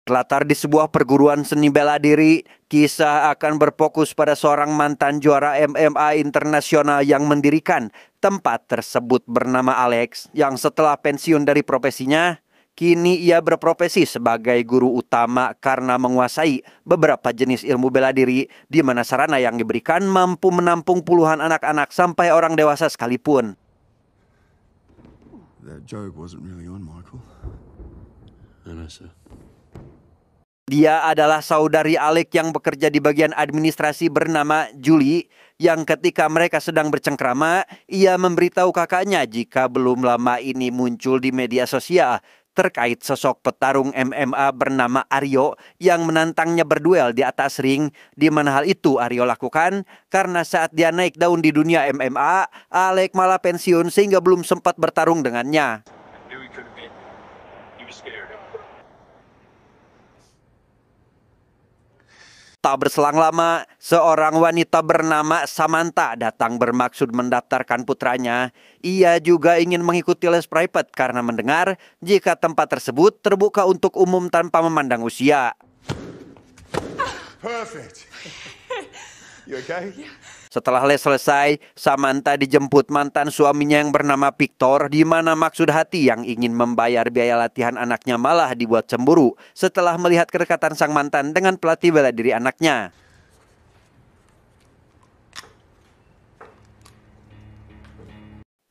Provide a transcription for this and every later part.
Terlatar di sebuah perguruan seni bela diri, kisah akan berfokus pada seorang mantan juara MMA internasional yang mendirikan tempat tersebut bernama Alex, yang setelah pensiun dari profesinya, kini ia berprofesi sebagai guru utama karena menguasai beberapa jenis ilmu bela diri, di mana sarana yang diberikan mampu menampung puluhan anak-anak sampai orang dewasa sekalipun. That joke wasn't really on, Michael. I know, sir. Dia adalah saudari Alec yang bekerja di bagian administrasi bernama Julie, yang ketika mereka sedang bercengkrama, ia memberitahu kakaknya jika belum lama ini muncul di media sosial terkait sosok petarung MMA bernama Aryo yang menantangnya berduel di atas ring, di mana hal itu Aryo lakukan karena saat dia naik daun di dunia MMA, Alec malah pensiun sehingga belum sempat bertarung dengannya. Tak berselang lama, seorang wanita bernama Samantha datang bermaksud mendaftarkan putranya. Ia juga ingin mengikuti les private karena mendengar jika tempat tersebut terbuka untuk umum tanpa memandang usia. Perfect. You okay? Setelah les selesai, Samantha dijemput mantan suaminya yang bernama Victor, di mana maksud hati yang ingin membayar biaya latihan anaknya malah dibuat cemburu setelah melihat kedekatan sang mantan dengan pelatih bela diri anaknya.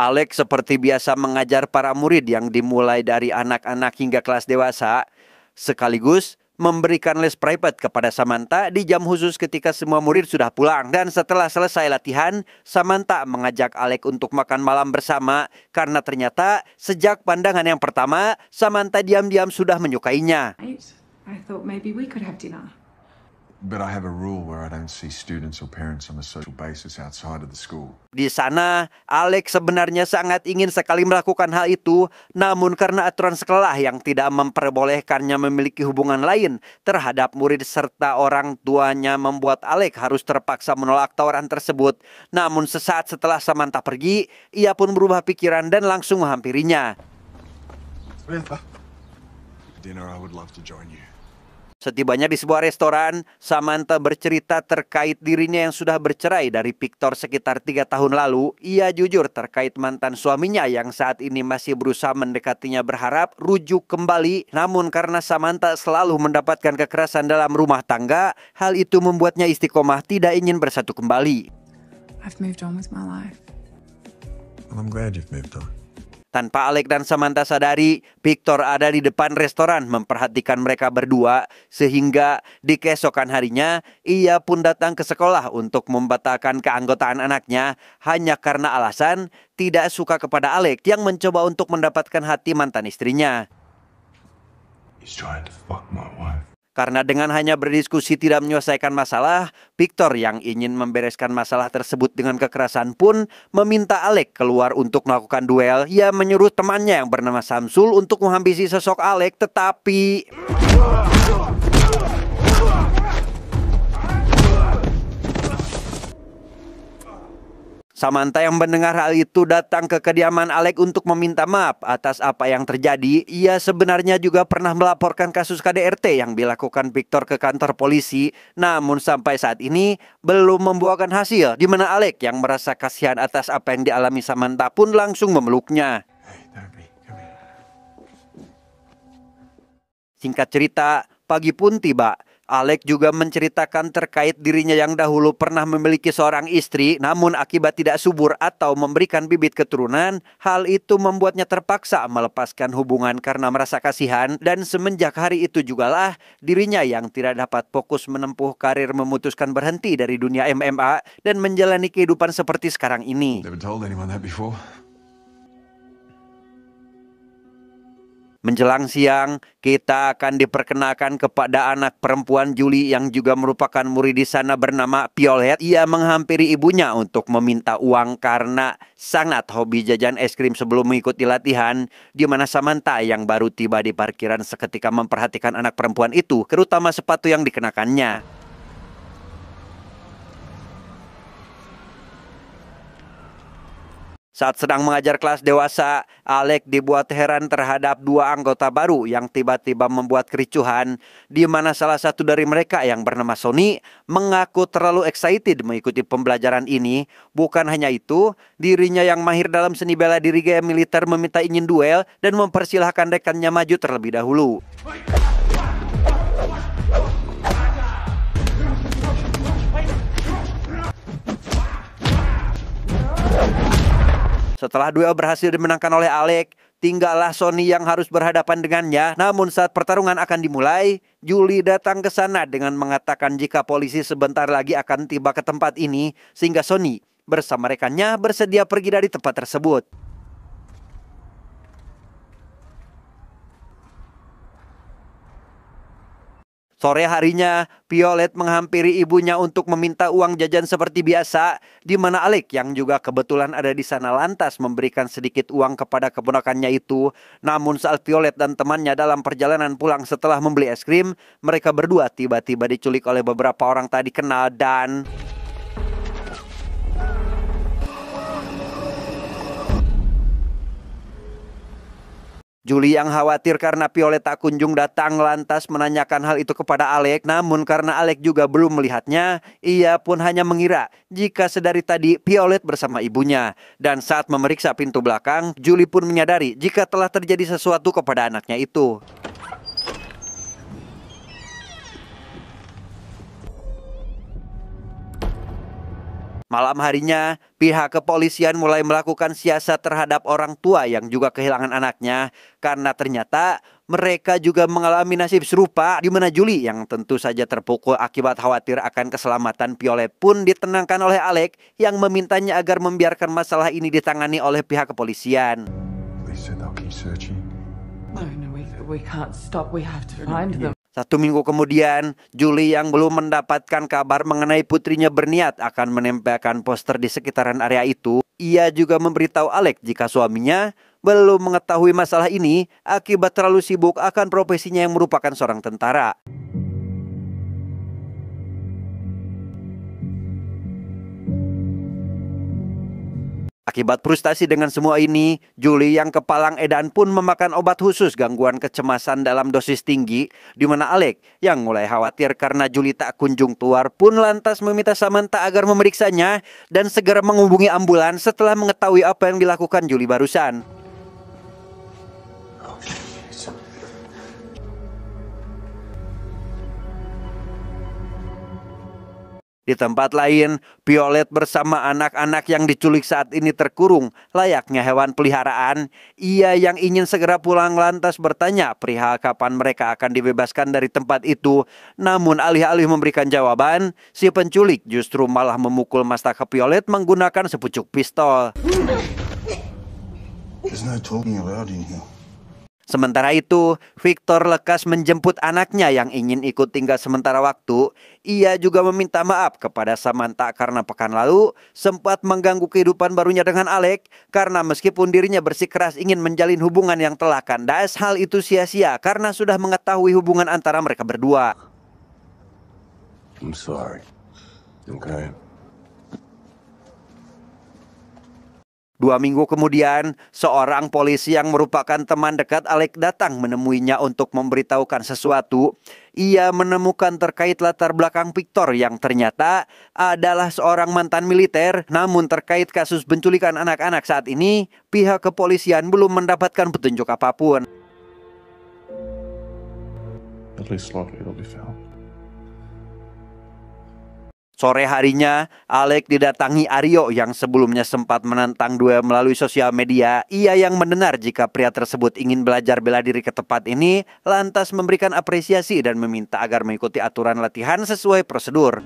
Alex seperti biasa mengajar para murid yang dimulai dari anak-anak hingga kelas dewasa, sekaligus memberikan les private kepada Samantha di jam khusus ketika semua murid sudah pulang. Dan setelah selesai latihan, Samantha mengajak Alec untuk makan malam bersama karena ternyata sejak pandangan yang pertama, Samantha diam-diam sudah menyukainya. I thought maybe we could have dinner. But I have a rule where I don't see students or parents on a social basis outside of the school. Di sana, Alex sebenarnya sangat ingin sekali melakukan hal itu, namun karena aturan sekolah yang tidak memperbolehkannya memiliki hubungan lain terhadap murid serta orang tuanya membuat Alex harus terpaksa menolak tawaran tersebut. Namun sesaat setelah Samantha pergi, ia pun berubah pikiran dan langsung menghampirinya. Samantha, for dinner I would love to join you. Setibanya di sebuah restoran, Samantha bercerita terkait dirinya yang sudah bercerai dari Victor sekitar 3 tahun lalu. Ia jujur terkait mantan suaminya yang saat ini masih berusaha mendekatinya berharap rujuk kembali. Namun karena Samantha selalu mendapatkan kekerasan dalam rumah tangga, hal itu membuatnya istiqomah tidak ingin bersatu kembali. I've moved on with my life. Well, I'm glad you've moved on. Tanpa Alec dan Samantha sadari, Victor ada di depan restoran memperhatikan mereka berdua, sehingga di keesokan harinya ia pun datang ke sekolah untuk membatalkan keanggotaan anaknya hanya karena alasan tidak suka kepada Alec yang mencoba untuk mendapatkan hati mantan istrinya. He's trying to fuck my wife. Karena dengan hanya berdiskusi tidak menyelesaikan masalah, Victor yang ingin membereskan masalah tersebut dengan kekerasan pun meminta Alec keluar untuk melakukan duel. Ia menyuruh temannya yang bernama Samsul untuk menghabisi sosok Alec, tetapi Samantha yang mendengar hal itu datang ke kediaman Alec untuk meminta maaf atas apa yang terjadi. Ia sebenarnya juga pernah melaporkan kasus KDRT yang dilakukan Victor ke kantor polisi. Namun sampai saat ini belum membuahkan hasil, di mana Alec yang merasa kasihan atas apa yang dialami Samantha pun langsung memeluknya. Hey, Toby, come here. Singkat cerita, pagi pun tiba. Alec juga menceritakan terkait dirinya yang dahulu pernah memiliki seorang istri, namun akibat tidak subur atau memberikan bibit keturunan, hal itu membuatnya terpaksa melepaskan hubungan karena merasa kasihan. Dan semenjak hari itu jugalah dirinya yang tidak dapat fokus menempuh karir memutuskan berhenti dari dunia MMA dan menjalani kehidupan seperti sekarang ini. Never told anyone that before. Menjelang siang, kita akan diperkenalkan kepada anak perempuan Julie yang juga merupakan murid di sana bernama Violet. Ia menghampiri ibunya untuk meminta uang karena sangat hobi jajan es krim sebelum mengikuti latihan, di mana Samantha yang baru tiba di parkiran seketika memperhatikan anak perempuan itu, terutama sepatu yang dikenakannya. Saat sedang mengajar kelas dewasa, Alec dibuat heran terhadap dua anggota baru yang tiba-tiba membuat kericuhan, di mana salah satu dari mereka yang bernama Sonny mengaku terlalu excited mengikuti pembelajaran ini. Bukan hanya itu, dirinya yang mahir dalam seni bela diri gaya militer meminta ingin duel dan mempersilahkan rekannya maju terlebih dahulu. Setelah duel berhasil dimenangkan oleh Alec, tinggallah Sonny yang harus berhadapan dengannya. Namun saat pertarungan akan dimulai, Julie datang ke sana dengan mengatakan jika polisi sebentar lagi akan tiba ke tempat ini, sehingga Sonny bersama rekannya bersedia pergi dari tempat tersebut. Sore harinya, Violet menghampiri ibunya untuk meminta uang jajan seperti biasa, di mana Alec yang juga kebetulan ada di sana lantas memberikan sedikit uang kepada keponakannya itu. Namun saat Violet dan temannya dalam perjalanan pulang setelah membeli es krim, mereka berdua tiba-tiba diculik oleh beberapa orang tak dikenal dan... Julie yang khawatir karena Violet tak kunjung datang lantas menanyakan hal itu kepada Alec. Namun karena Alec juga belum melihatnya, ia pun hanya mengira jika sedari tadi Violet bersama ibunya. Dan saat memeriksa pintu belakang, Julie pun menyadari jika telah terjadi sesuatu kepada anaknya itu. Malam harinya, pihak kepolisian mulai melakukan siasat terhadap orang tua yang juga kehilangan anaknya. Karena ternyata mereka juga mengalami nasib serupa, di mana Julie yang tentu saja terpukul akibat khawatir akan keselamatan Violet pun ditenangkan oleh Alec yang memintanya agar membiarkan masalah ini ditangani oleh pihak kepolisian. We can't stop. We have to find them. 1 minggu kemudian, Julie yang belum mendapatkan kabar mengenai putrinya berniat akan menempelkan poster di sekitaran area itu. Ia juga memberitahu Alec jika suaminya belum mengetahui masalah ini akibat terlalu sibuk akan profesinya yang merupakan seorang tentara. Akibat frustasi dengan semua ini, Julie yang kepalang edan pun memakan obat khusus gangguan kecemasan dalam dosis tinggi, di mana Alec yang mulai khawatir karena Julie tak kunjung keluar pun lantas meminta Samantha agar memeriksanya dan segera menghubungi ambulans setelah mengetahui apa yang dilakukan Julie barusan. Di tempat lain, Violet bersama anak-anak yang diculik saat ini terkurung layaknya hewan peliharaan. Ia yang ingin segera pulang lantas bertanya perihal kapan mereka akan dibebaskan dari tempat itu. Namun alih-alih memberikan jawaban, si penculik justru malah memukul mastaka Violet menggunakan sepucuk pistol. There's no talking allowed in here. Sementara itu, Victor lekas menjemput anaknya yang ingin ikut tinggal sementara waktu. Ia juga meminta maaf kepada Samantha karena pekan lalu sempat mengganggu kehidupan barunya dengan Alec. Karena meskipun dirinya bersikeras ingin menjalin hubungan yang telah kandas, hal itu sia-sia karena sudah mengetahui hubungan antara mereka berdua. I'm sorry. Okay. 2 minggu kemudian, seorang polisi yang merupakan teman dekat Alec datang menemuinya untuk memberitahukan sesuatu. Ia menemukan terkait latar belakang Victor yang ternyata adalah seorang mantan militer. Namun terkait kasus penculikan anak-anak saat ini, pihak kepolisian belum mendapatkan petunjuk apapun. At least likely it'll be found. Sore harinya, Alec didatangi Aryo yang sebelumnya sempat menantang duel melalui sosial media. Ia yang mendengar jika pria tersebut ingin belajar bela diri ke tempat ini, lantas memberikan apresiasi dan meminta agar mengikuti aturan latihan sesuai prosedur.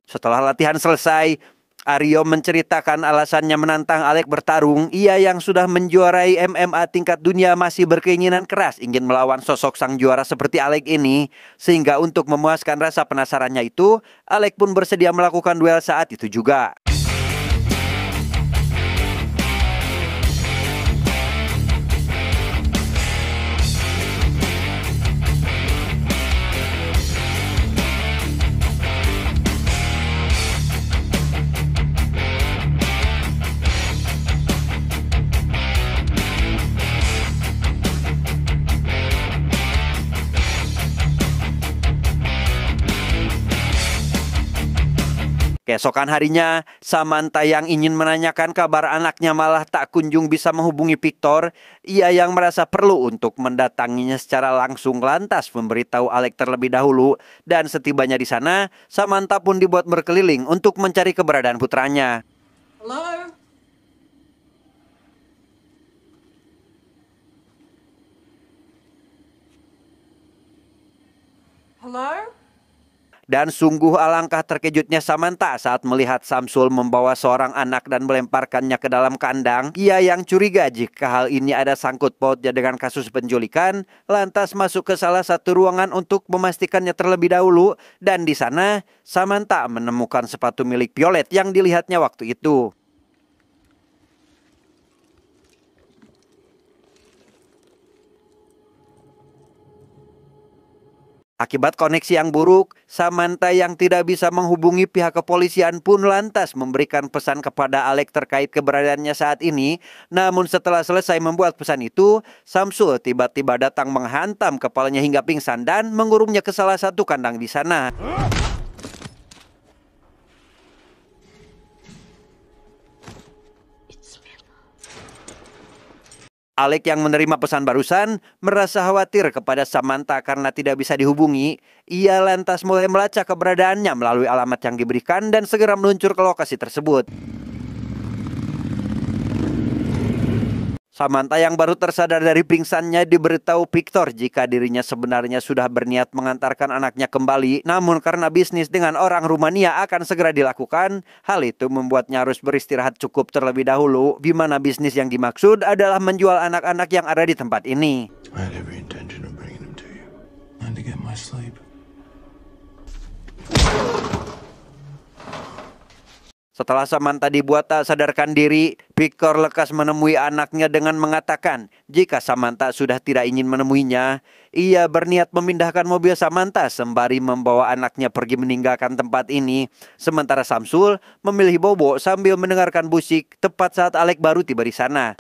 Setelah latihan selesai, Aryo menceritakan alasannya menantang Alec bertarung. Ia yang sudah menjuarai MMA tingkat dunia masih berkeinginan keras ingin melawan sosok sang juara seperti Alec ini. Sehingga untuk memuaskan rasa penasarannya itu, Alec pun bersedia melakukan duel saat itu juga. Keesokan harinya, Samantha yang ingin menanyakan kabar anaknya malah tak kunjung bisa menghubungi Victor. Ia yang merasa perlu untuk mendatanginya secara langsung lantas memberitahu Alec terlebih dahulu. Dan setibanya di sana, Samantha pun dibuat berkeliling untuk mencari keberadaan putranya. Hello? Hello? Dan sungguh alangkah terkejutnya Samantha saat melihat Samsul membawa seorang anak dan melemparkannya ke dalam kandang. Ia yang curiga jika hal ini ada sangkut pautnya dengan kasus penculikan, lantas masuk ke salah satu ruangan untuk memastikannya terlebih dahulu. Dan di sana, Samantha menemukan sepatu milik Violet yang dilihatnya waktu itu. Akibat koneksi yang buruk, Samantha yang tidak bisa menghubungi pihak kepolisian pun lantas memberikan pesan kepada Alec terkait keberadaannya saat ini. Namun setelah selesai membuat pesan itu, Samsul tiba-tiba datang menghantam kepalanya hingga pingsan dan mengurungnya ke salah satu kandang di sana. Alec yang menerima pesan barusan merasa khawatir kepada Samantha karena tidak bisa dihubungi. Ia lantas mulai melacak keberadaannya melalui alamat yang diberikan dan segera meluncur ke lokasi tersebut. Samantha yang baru tersadar dari pingsannya diberitahu Victor jika dirinya sebenarnya sudah berniat mengantarkan anaknya kembali. Namun karena bisnis dengan orang Rumania akan segera dilakukan, hal itu membuatnya harus beristirahat cukup terlebih dahulu. Di mana bisnis yang dimaksud adalah menjual anak-anak yang ada di tempat ini. I had every intention of bringing him to you. I had to get my sleep. Setelah Samantha dibuat tak sadarkan diri, Victor lekas menemui anaknya dengan mengatakan jika Samantha sudah tidak ingin menemuinya, ia berniat memindahkan mobil Samantha sembari membawa anaknya pergi meninggalkan tempat ini. Sementara Samsul memilih bobo sambil mendengarkan musik tepat saat Alec baru tiba di sana.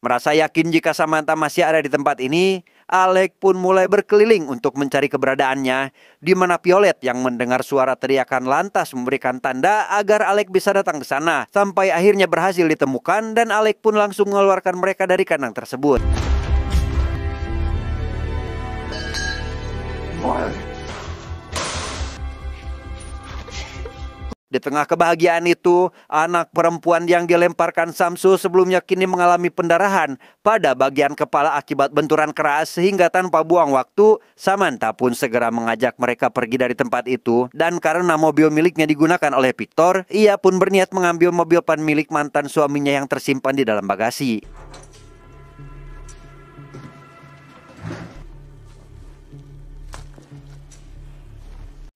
Merasa yakin jika Samantha masih ada di tempat ini, Alec pun mulai berkeliling untuk mencari keberadaannya, di mana Violet yang mendengar suara teriakan lantas memberikan tanda agar Alec bisa datang ke sana. Sampai akhirnya berhasil ditemukan dan Alec pun langsung mengeluarkan mereka dari kandang tersebut. Di tengah kebahagiaan itu, anak perempuan yang dilemparkan Samsul sebelumnya kini mengalami pendarahan pada bagian kepala akibat benturan keras sehingga tanpa buang waktu, Samantha pun segera mengajak mereka pergi dari tempat itu. Dan karena mobil miliknya digunakan oleh Victor, ia pun berniat mengambil mobil pan milik mantan suaminya yang tersimpan di dalam bagasi.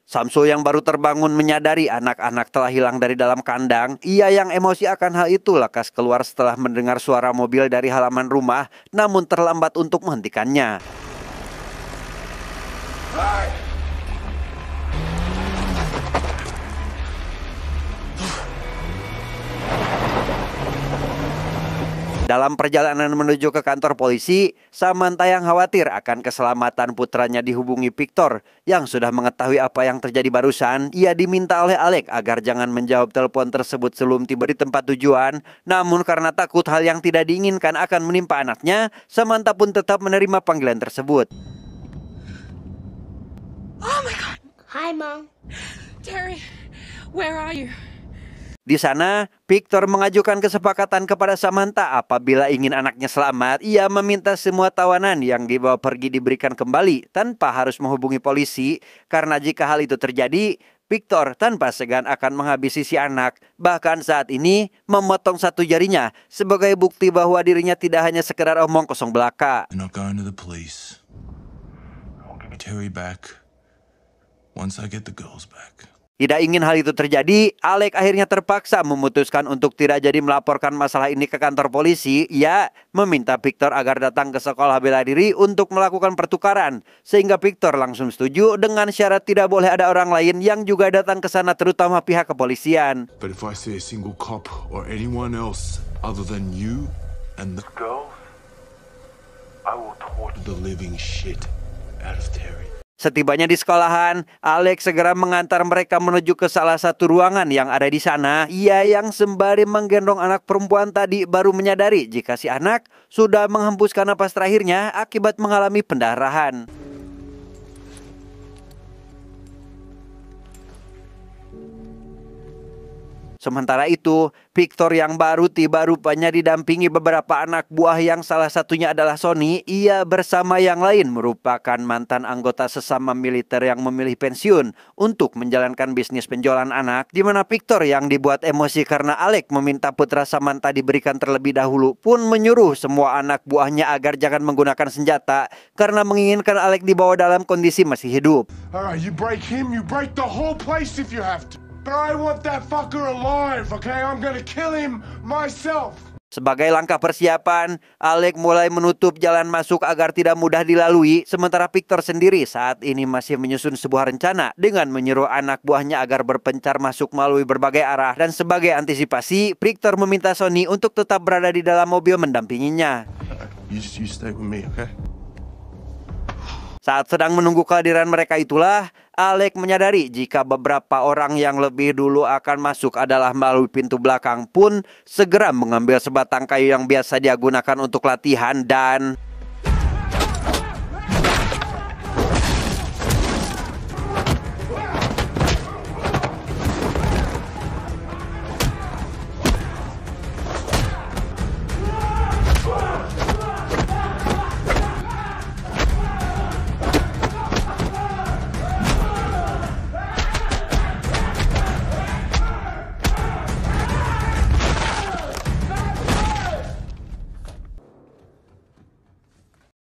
Samsul yang baru terbangun menyadari anak-anak telah hilang dari dalam kandang. Ia yang emosi akan hal itu lekas keluar setelah mendengar suara mobil dari halaman rumah, namun terlambat untuk menghentikannya. Dalam perjalanan menuju ke kantor polisi, Samantha yang khawatir akan keselamatan putranya dihubungi Victor yang sudah mengetahui apa yang terjadi barusan. Ia diminta oleh Alec agar jangan menjawab telepon tersebut sebelum tiba di tempat tujuan. Namun karena takut hal yang tidak diinginkan akan menimpa anaknya, Samantha pun tetap menerima panggilan tersebut. Oh my God! Hi, Mom. Terry, where are you? Di sana, Victor mengajukan kesepakatan kepada Samantha apabila ingin anaknya selamat, ia meminta semua tawanan yang dibawa pergi diberikan kembali tanpa harus menghubungi polisi. Karena jika hal itu terjadi, Victor tanpa segan akan menghabisi si anak. Bahkan saat ini memotong satu jarinya sebagai bukti bahwa dirinya tidak hanya sekedar omong kosong belaka. I'm not going to the police. I'll give Terry back once I get the girls back. Tidak ingin hal itu terjadi, Alec akhirnya terpaksa memutuskan untuk tidak jadi melaporkan masalah ini ke kantor polisi. Ia meminta Victor agar datang ke sekolah bela diri untuk melakukan pertukaran. Sehingga Victor langsung setuju dengan syarat tidak boleh ada orang lain yang juga datang ke sana, terutama pihak kepolisian. But if I see a single cop or anyone else other than you and the girls, I will torture the living shit out of Terry. Setibanya di sekolahan, Alex segera mengantar mereka menuju ke salah satu ruangan yang ada di sana. Ia yang sembari menggendong anak perempuan tadi baru menyadari jika si anak sudah menghembuskan napas terakhirnya akibat mengalami pendarahan. Sementara itu, Victor yang baru tiba rupanya didampingi beberapa anak buah yang salah satunya adalah Sonny. Ia bersama yang lain merupakan mantan anggota sesama militer yang memilih pensiun untuk menjalankan bisnis penjualan anak, di mana Victor yang dibuat emosi karena Alex meminta putra Samantha diberikan terlebih dahulu pun menyuruh semua anak buahnya agar jangan menggunakan senjata karena menginginkan Alex dibawa dalam kondisi masih hidup. Alright, you break him, you break the whole place if you have to. But I want that fucker alive, okay? I'm gonna kill him myself. Sebagai langkah persiapan, Alex mulai menutup jalan masuk agar tidak mudah dilalui, sementara Victor sendiri saat ini masih menyusun sebuah rencana dengan menyuruh anak buahnya agar berpencar masuk melalui berbagai arah. Dan sebagai antisipasi, Victor meminta Sonny untuk tetap berada di dalam mobil mendampinginya. You stay with me, okay? Saat sedang menunggu kehadiran mereka itulah, Alex menyadari jika beberapa orang yang lebih dulu akan masuk adalah melalui pintu belakang pun segera mengambil sebatang kayu yang biasa dia gunakan untuk latihan dan...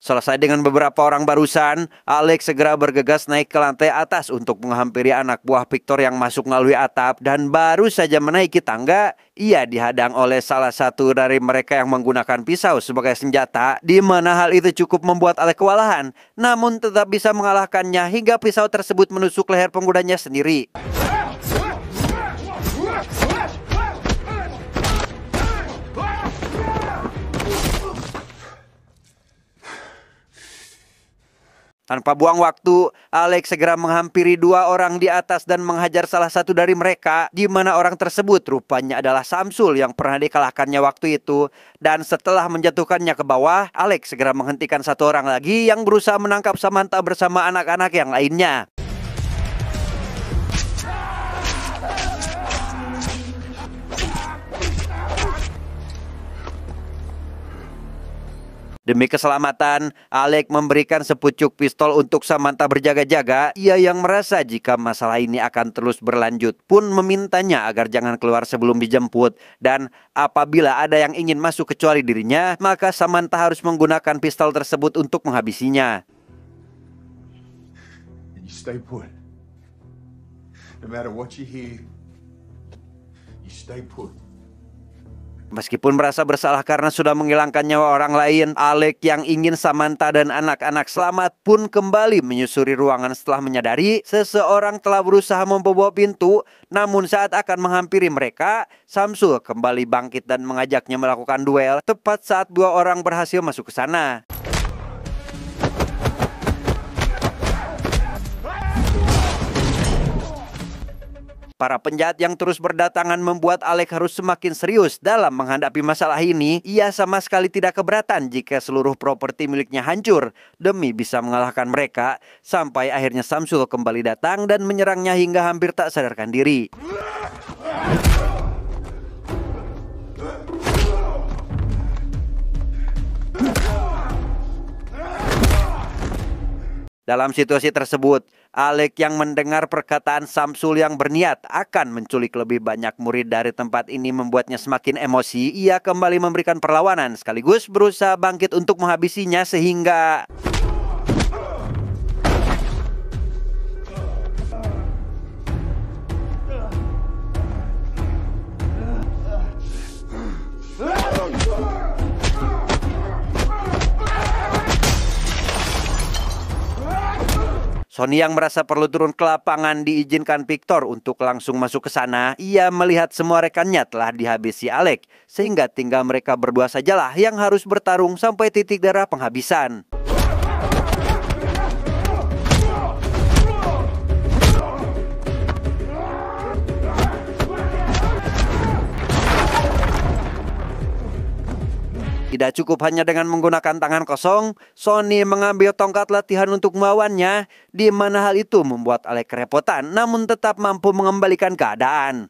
Selesai dengan beberapa orang barusan, Alex segera bergegas naik ke lantai atas untuk menghampiri anak buah Victor yang masuk melalui atap. Dan baru saja menaiki tangga, ia dihadang oleh salah satu dari mereka yang menggunakan pisau sebagai senjata, di mana hal itu cukup membuat Alex kewalahan, namun tetap bisa mengalahkannya hingga pisau tersebut menusuk leher penggunanya sendiri. Tanpa buang waktu, Alex segera menghampiri dua orang di atas dan menghajar salah satu dari mereka, di mana orang tersebut rupanya adalah Samsul yang pernah dikalahkannya waktu itu. Dan setelah menjatuhkannya ke bawah, Alex segera menghentikan satu orang lagi yang berusaha menangkap Samantha bersama anak-anak yang lainnya. Demi keselamatan, Alex memberikan sepucuk pistol untuk Samantha berjaga-jaga. Ia yang merasa jika masalah ini akan terus berlanjut pun memintanya agar jangan keluar sebelum dijemput. Dan apabila ada yang ingin masuk kecuali dirinya, maka Samantha harus menggunakan pistol tersebut untuk menghabisinya. You stay put. No matter what you hear, you stay put. Meskipun merasa bersalah karena sudah menghilangkan nyawa orang lain, Alex yang ingin Samantha dan anak-anak selamat pun kembali menyusuri ruangan setelah menyadari seseorang telah berusaha membobol pintu. Namun saat akan menghampiri mereka, Samsul kembali bangkit dan mengajaknya melakukan duel tepat saat dua orang berhasil masuk ke sana. Para penjahat yang terus berdatangan membuat Alex harus semakin serius dalam menghadapi masalah ini. Ia sama sekali tidak keberatan jika seluruh properti miliknya hancur demi bisa mengalahkan mereka. Sampai akhirnya Samsul kembali datang dan menyerangnya hingga hampir tak sadarkan diri. Dalam situasi tersebut, Alex yang mendengar perkataan Samsul yang berniat akan menculik lebih banyak murid dari tempat ini membuatnya semakin emosi. Ia kembali memberikan perlawanan sekaligus berusaha bangkit untuk menghabisinya sehingga... Sonny yang merasa perlu turun ke lapangan diizinkan Victor untuk langsung masuk ke sana. Ia melihat semua rekannya telah dihabisi Alex, sehingga tinggal mereka berdua sajalah yang harus bertarung sampai titik darah penghabisan. Tidak cukup hanya dengan menggunakan tangan kosong, Sonny mengambil tongkat latihan untuk melawannya, di mana hal itu membuat Alec kerepotan, namun tetap mampu mengembalikan keadaan.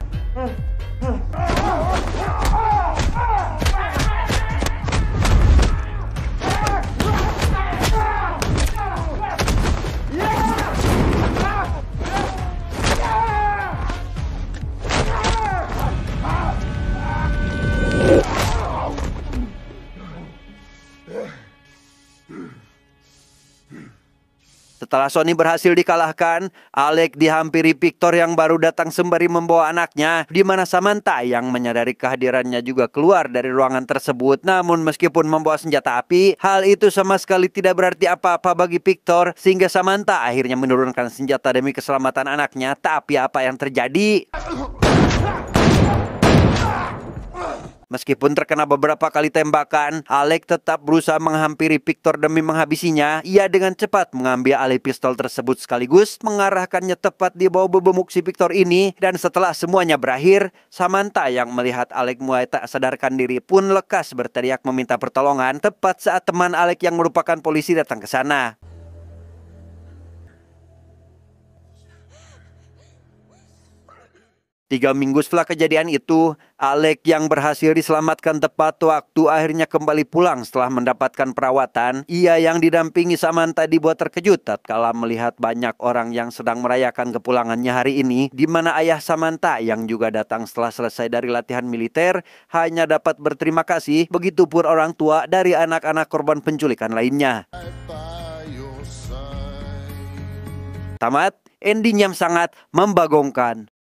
Setelah Sonny berhasil dikalahkan, Alec dihampiri Victor yang baru datang sembari membawa anaknya, di mana Samantha yang menyadari kehadirannya juga keluar dari ruangan tersebut. Namun meskipun membawa senjata api, hal itu sama sekali tidak berarti apa-apa bagi Victor, sehingga Samantha akhirnya menurunkan senjata demi keselamatan anaknya. Tapi apa yang terjadi? Meskipun terkena beberapa kali tembakan, Alec tetap berusaha menghampiri Victor demi menghabisinya. Ia dengan cepat mengambil alih pistol tersebut sekaligus mengarahkannya tepat di bawah bebemuk si Victor ini. Dan setelah semuanya berakhir, Samantha yang melihat Alec mulai tak sadarkan diri pun lekas berteriak meminta pertolongan tepat saat teman Alec yang merupakan polisi datang ke sana. Tiga minggu setelah kejadian itu, Alec yang berhasil diselamatkan tepat waktu akhirnya kembali pulang setelah mendapatkan perawatan. Ia yang didampingi Samantha dibuat terkejut tatkala melihat banyak orang yang sedang merayakan kepulangannya hari ini, di mana ayah Samantha yang juga datang setelah selesai dari latihan militer hanya dapat berterima kasih, begitupun orang tua dari anak-anak korban penculikan lainnya. Tamat, ending yang sangat membagongkan.